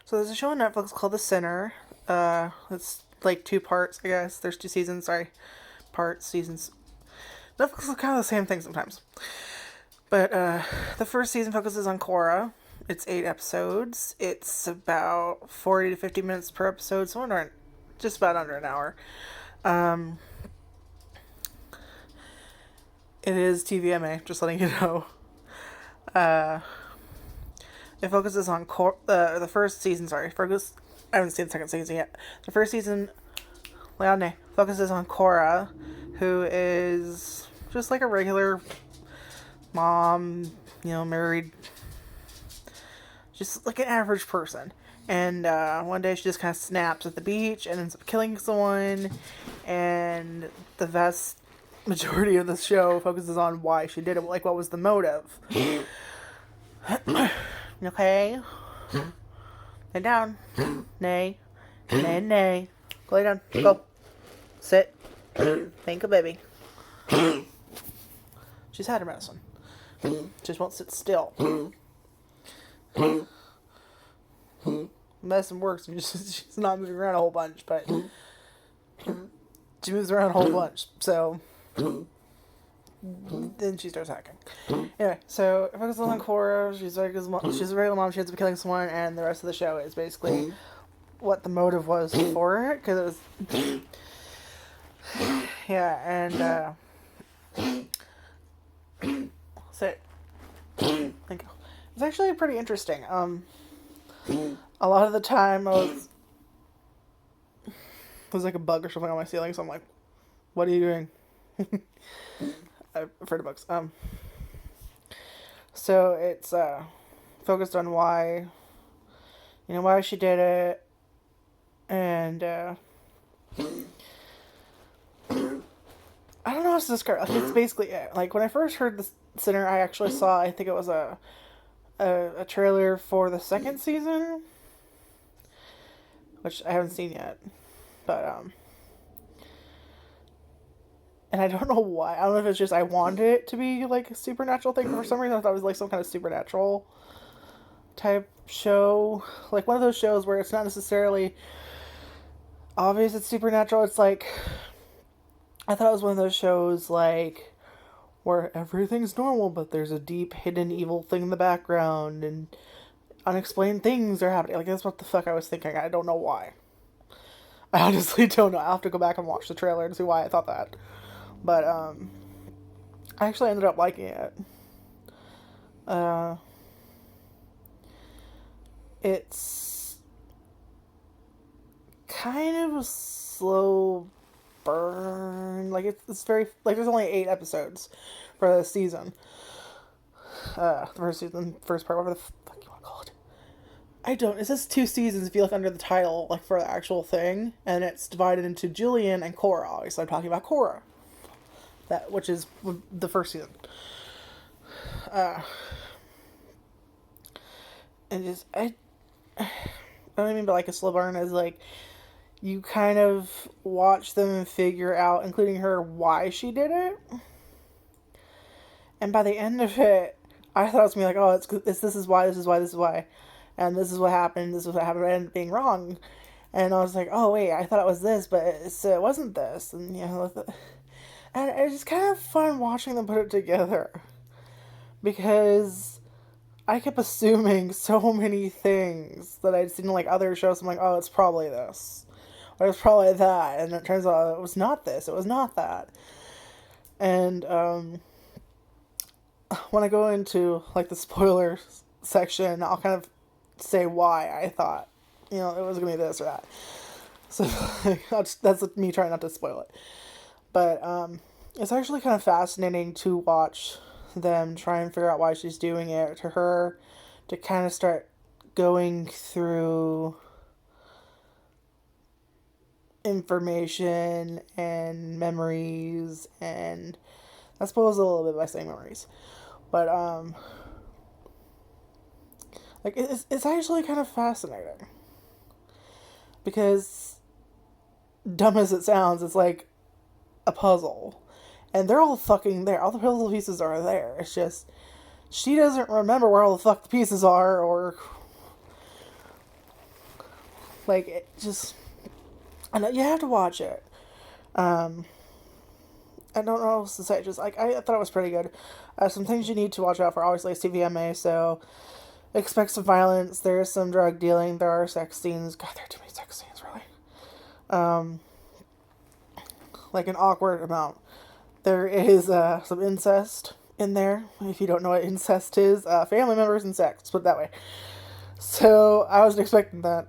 So there's a show on Netflix called The Sinner. It's like 2 parts, I guess. There's 2 seasons, sorry. Parts, seasons. Netflix is kind of the same thing sometimes. But the first season focuses on Cora. It's 8 episodes. It's about 40 to 50 minutes per episode, so just about under an hour. It is TVMA, just letting you know. It focuses on the first season. Sorry, I haven't seen the second season yet. The first season, Leone, focuses on Cora, who is just like a regular mom, married, just like an average person. And one day she just kind of snaps at the beach and ends up killing someone. And the vast majority of the show focuses on why she did it, like what was the motive. Okay. Lay down. Nay. Nay, nay. Go lay down. Go. Sit. Think of baby. She's had her medicine. Just won't sit still. Medicine works. She's not moving around a whole bunch, but she moves around a whole bunch. So then she starts hacking. Anyway, so it focuses on Cora. She's a regular mom. She ends up killing someone, and the rest of the show is basically what the motive was for it, because it was yeah. And sit. Thank you. It's actually pretty interesting. A lot of the time there's like a bug or something on my ceiling, so I'm like, what are you doing? I'm afraid of bugs. So it's focused on why she did it, and I don't know how to describe it. Like, it's basically it. Like, when I first heard The Sinner, I actually saw, I think it was a trailer for the second season, which I haven't seen yet, but and I don't know why. I don't know if it's just I wanted it to be like a supernatural thing. For some reason I thought it was like some kind of supernatural type show. Like one of those shows where it's not necessarily obvious it's supernatural. It's like, I thought it was one of those shows like where everything's normal, but there's a deep hidden evil thing in the background and unexplained things are happening. Like, that's what the fuck I was thinking. I don't know why. I honestly don't know. I'll have to go back and watch the trailer and see why I thought that. But, I actually ended up liking it. It's kind of a slow burn. Like, it's very, like, there's only 8 episodes for the season. The first season, first part, whatever the fuck you want to call it. It says 2 seasons if you look under the title, like, for the actual thing, and it's divided into Julian and Cora. Obviously, I'm talking about Cora. Which is the first season. And just, I don't mean by like a slow burn as like, you kind of watch them figure out, including her, why she did it. And by the end of it, I thought it was going to be like, oh, this is why, this is why, this is why. And this is what happened, this is what happened, and being wrong. And I was like, oh, wait, I thought it was this, but it wasn't this. And, and it's just kind of fun watching them put it together. Because I kept assuming so many things that I'd seen in like other shows. I'm like, oh, it's probably this. Or it's probably that. And it turns out it was not this. It was not that. And when I go into like the spoiler section, I'll kind of say why I thought, it was going to be this or that. So that's me trying not to spoil it. But it's actually kind of fascinating to watch them try and figure out why she's doing it. To her, to kind of start going through information and memories, and I suppose a little bit by saying memories. But like it's actually kind of fascinating. Because dumb as it sounds, it's like a puzzle. And they're all fucking there. All the puzzle pieces are there. It's just, she doesn't remember where all the fuck the pieces are, or Like, it just, I know you have to watch it. Um, I don't know what else to say. Just like I thought it was pretty good. Some things you need to watch out for. Obviously, it's TVMA, so expect some violence. There's some drug dealing. There are sex scenes. God, there are too many sex scenes, really. Um, like an awkward amount. There is some incest in there. If you don't know what incest is, family members and sex. Let's put it that way. So I wasn't expecting that,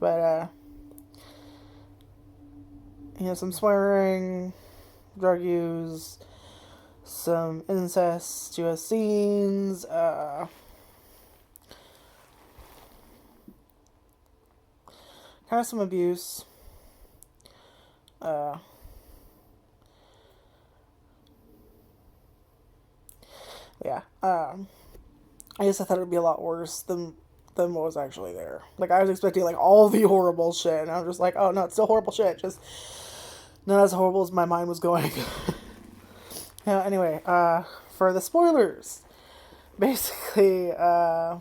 but some swearing, drug use, some incestuous scenes, kind of some abuse. Yeah. I guess I thought it would be a lot worse than what was actually there. Like, I was expecting, like, all the horrible shit, and I was just like, oh, no, it's still horrible shit, just not as horrible as my mind was going. Yeah, anyway, for the spoilers, basically, I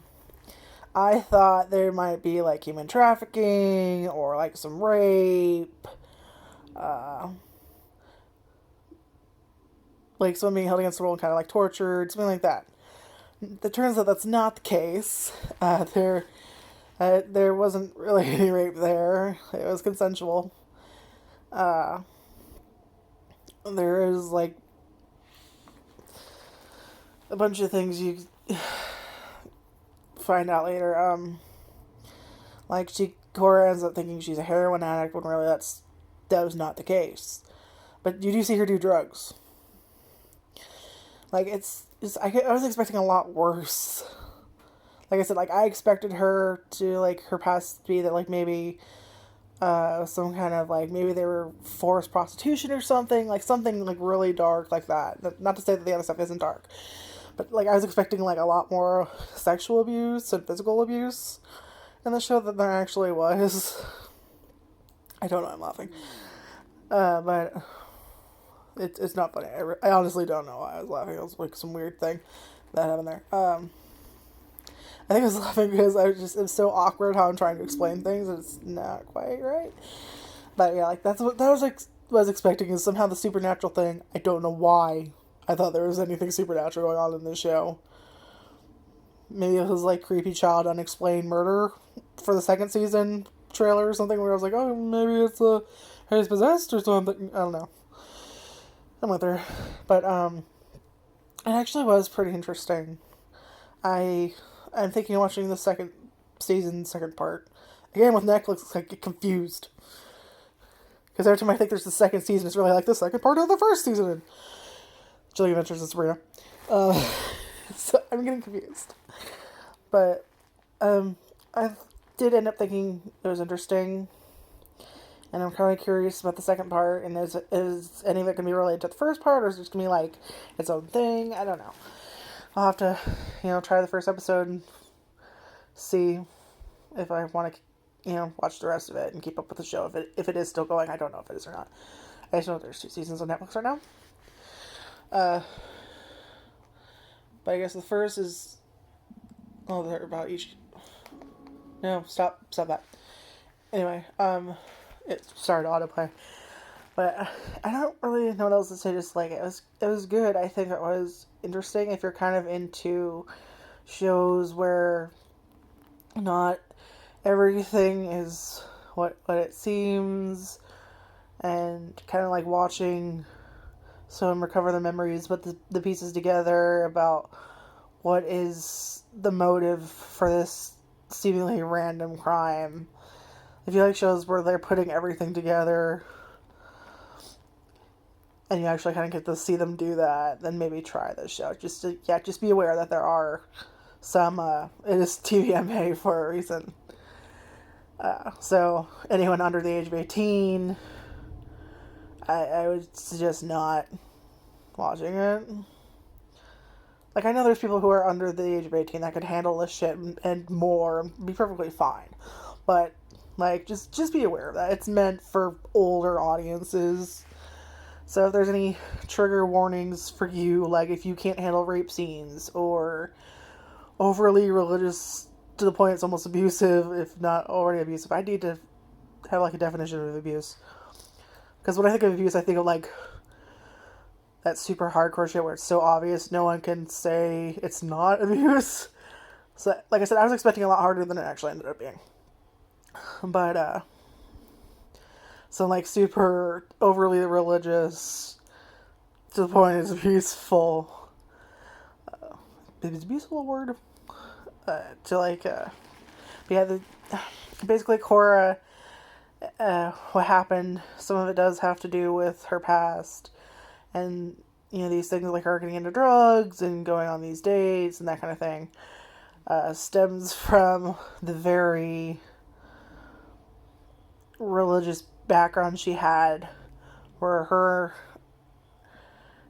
thought there might be, like, human trafficking, or, like, some rape, like, someone being held against the world and kind of, like, tortured, something like that. It turns out that's not the case. There wasn't really any rape there. It was consensual. There is, like, a bunch of things you find out later. Like, Cora ends up thinking she's a heroin addict when really that was not the case. But you do see her do drugs. Like, I was expecting a lot worse. Like I said, like, I expected her to, like, her past to be that, like, maybe, some kind of, like, maybe they were forced prostitution or something, like, really dark like that. Not to say that the other stuff isn't dark. But, like, I was expecting, like, a lot more sexual abuse and physical abuse in the show than there actually was. I don't know, I'm laughing. But it's not funny. I honestly don't know why I was laughing. It was, like, some weird thing that happened there. I think I was laughing because it's so awkward how I'm trying to explain things, and it's not quite right. But yeah, like, that's what I was expecting, is somehow the supernatural thing. I don't know why I thought there was anything supernatural going on in this show. Maybe it was, like, creepy child unexplained murder for the second season trailer or something, where I was like, oh, maybe it's he's possessed or something. I don't know. I'm with her. But it actually was pretty interesting. I'm thinking of watching the second season, second part. Again, with Netflix, I get confused. Because every time I think there's the second season, it's really like the second part of the first season. Chilling Adventures in Sabrina. So I'm getting confused. But I did end up thinking it was interesting. And I'm kind of curious about the second part. And is any of it going to be related to the first part? Or is it just going to be like its own thing? I don't know. I'll have to, try the first episode and see if I want to, watch the rest of it and keep up with the show. If it is still going, I don't know if it is or not. I just know there's 2 seasons on Netflix right now. But I guess the first is, they're about each. No, stop that. Anyway, it started autoplay. But I don't really know what else to say. Just like it was good. I think it was interesting if you're kind of into shows where not everything is what it seems, and kind of like watching someone recover their memories, put the pieces together about what is the motive for this seemingly random crime. If you like shows where they're putting everything together, and you actually kind of get to see them do that, then maybe try this show. Just be aware that there are some, it is TVMA for a reason. So, anyone under the age of 18, I would suggest not watching it. Like, I know there's people who are under the age of 18 that could handle this shit and more, and be perfectly fine. But, like, just be aware of that. It's meant for older audiences. So if there's any trigger warnings for you, like if you can't handle rape scenes or overly religious to the point it's almost abusive, if not already abusive. I need to have like a definition of abuse. Because when I think of abuse, I think of like that super hardcore shit where it's so obvious no one can say it's not abuse. So, like I said, I was expecting a lot harder than it actually ended up being. But, some like super overly religious to the point it's abuseful. Is abuseful a word? To like, yeah, basically Cora, what happened, some of it does have to do with her past. And, you know, these things like her getting into drugs and going on these dates and that kind of thing stems from the very religious background she had, where her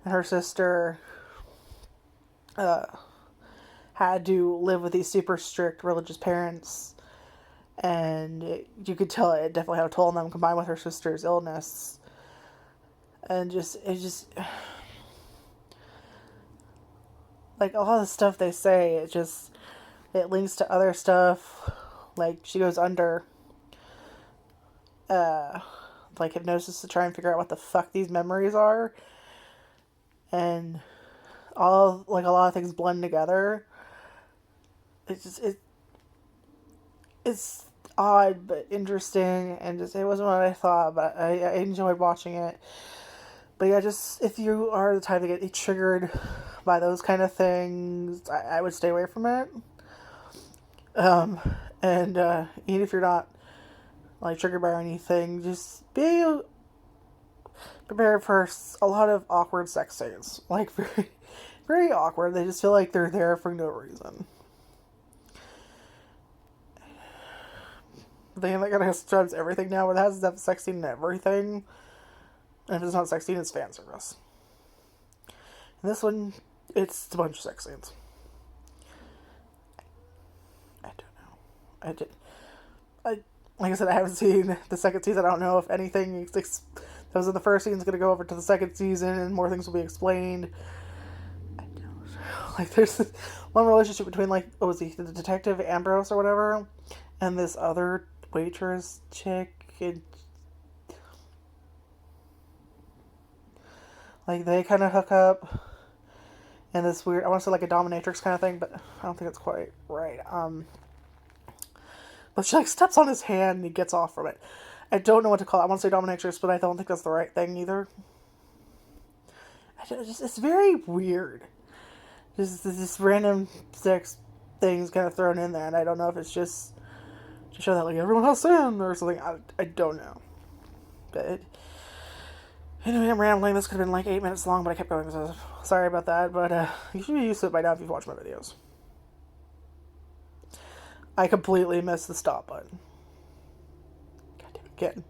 and her sister had to live with these super strict religious parents. And you could tell it definitely had a toll on them, combined with her sister's illness. And like a lot of the stuff they say, it links to other stuff. Like she goes under like hypnosis to try and figure out what the fuck these memories are, and all like a lot of things blend together. It's odd but interesting, and just it wasn't what I thought, but I enjoyed watching it. But yeah, just if you are the type to get triggered by those kind of things, I would stay away from it. And even if you're not like triggered by anything, just be prepared for a lot of awkward sex scenes. Like very, very awkward. They just feel like they're there for no reason. The thing that kind of describes everything now, where it has that sex scene and everything. And if it's not sex scene, it's fan service. And this one, it's a bunch of sex scenes. I don't know. Like I said, I haven't seen the second season. I don't know if anything that was in the first season is going to go over to the second season and more things will be explained. I don't know. Like, there's this one relationship between, like, what was he, the detective Ambrose or whatever, and this other waitress chick, and like, they kind of hook up in this weird, I want to say like a dominatrix kind of thing, but I don't think it's quite right. But she like steps on his hand and he gets off from it. I don't know what to call it. I want to say dominatrix, but I don't think that's the right thing either. It's very weird. Just this random sex things kind of thrown in there, and I don't know if it's just to show that like everyone has sin or something. I don't know. But anyway, I'm rambling. This could have been like 8 minutes long, but I kept going, so sorry about that. But you should be used to it by now if you've watched my videos. I completely missed the stop button. God damn it, again.